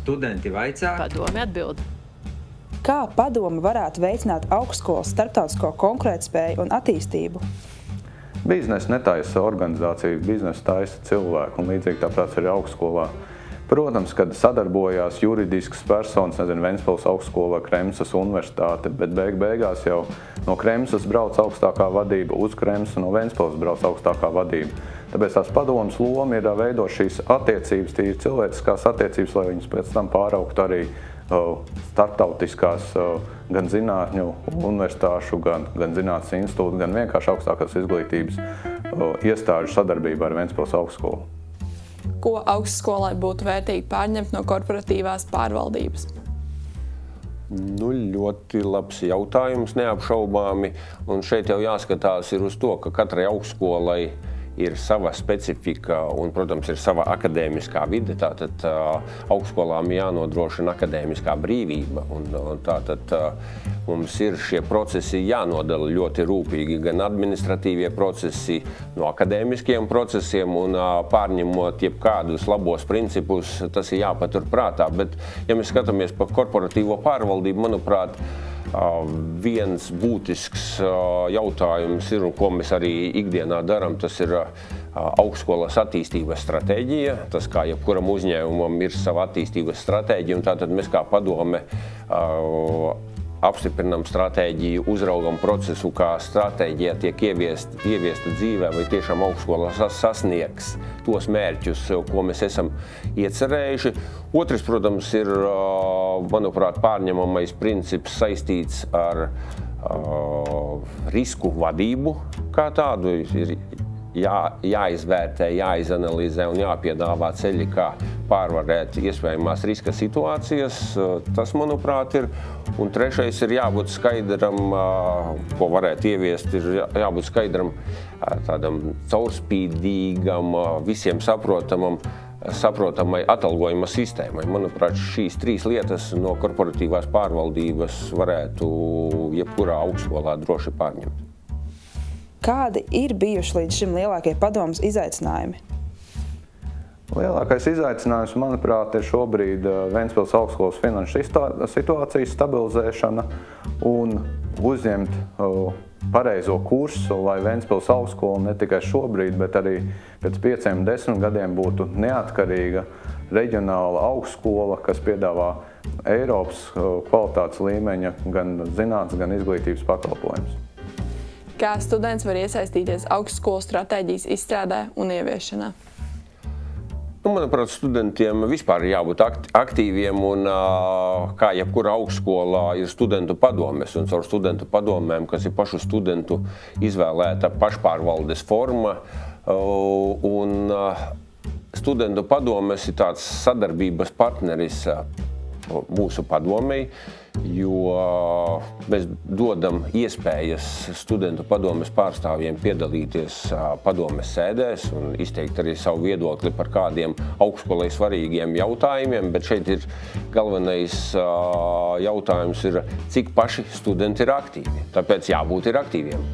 Studenti vaicā. Padome atbild. Kā padome varētu veicināt augstskolas starptautisko konkurētspēju un attīstību? Biznesa netaisa organizācija, biznesa taisa cilvēku, un līdzīgi tāpēc arī augstskolā. Protams, kad sadarbojās juridiskas personas, Ventspils augstskola, Kremsas universitāte, bet beigās jau no Kremsas brauc augstākā vadība uz Kremsu, no Ventspils brauc augstākā vadība. Tāpēc tās padomas loma ir veidot šīs attiecības, tīri cilvēciskās attiecības, lai viņas pēc tam pāraugtu arī starptautiskās gan zinātņu universitāšu, gan zinātnes institūtu, gan vienkārši augstākās izglītības iestāžu sadarbībā ar Ventspils augstskolu. Ko augstskolai būtu vērtīgi pārņemt no korporatīvās pārvaldības? Ļoti labs jautājums, neapšaubāmi. Un šeit jau jāskatās ir uz to, ka katrai augstskolai ir sava specifika un, protams, ir sava akadēmiskā vide. Tātad augstskolām jānodrošina akadēmiskā brīvība. Un tātad mums ir šie procesi jānodala ļoti rūpīgi, gan administratīvie procesi no akadēmiskiem procesiem un pārņemot jebkādus labos principus, tas ir jāpatur prātā. Bet, ja mēs skatāmies par korporatīvo pārvaldību, manuprāt, viens būtisks jautājums ir, un ko mēs arī ikdienā darām, tas ir augstskolas attīstības stratēģija. Tas, kā jebkuram uzņēmumam ir sava attīstības stratēģija, un tātad mēs kā padome apstiprinām stratēģiju, uzraugam procesu, kā stratēģija tiek ieviesta dzīvē, vai tiešām augstskola sasniegs tos mērķus, ko mēs esam iecerējuši. Otrs, protams, ir, manuprāt, pārņemamais princips saistīts ar risku vadību kā tādu. Ir jāizvērtē, jāizanalizē un jāpiedāvā ceļi, kā pārvarēt iespējamās riska situācijas. Tas, manuprāt, ir. Un trešais ir jābūt skaidram, ko varētu ieviest, ir jābūt skaidram, tādam caurspīdīgam, visiem saprotamai atalgojuma sistēmai. Manuprāt, šīs trīs lietas no korporatīvās pārvaldības varētu jebkurā augstskolā droši pārņemt. Kādi ir bijuši līdz šim lielākie padomes izaicinājumi? Lielākais izaicinājums, manuprāt, ir šobrīd Ventspils augstskolas finanšu situācijas stabilizēšana un uzņemt pareizo kursu, lai Ventspils augstskola ne tikai šobrīd, bet arī pēc 5–10 gadiem būtu neatkarīga reģionāla augstskola, kas piedāvā Eiropas kvalitātes līmeņa gan zinātnes, gan izglītības pakalpojumus. Kā students var iesaistīties augstskolu stratēģijas izstrādē un ieviešanā? Manuprāt, studentiem vispār ir jābūt aktīviem, un kā jebkura augstskolā ir studentu padomes, un caur studentu padomēm, kas ir pašu studentu izvēlēta pašpārvaldes forma, un studentu padomes ir tāds sadarbības partneris mūsu padomei, jo mēs dodam iespējas studentu padomes pārstāvjiem piedalīties padomes sēdēs un izteikt arī savu viedokli par kādiem augstskolai svarīgiem jautājumiem, bet šeit ir galvenais jautājums ir, cik paši studenti ir aktīvi. Tāpēc jābūt ir aktīviem.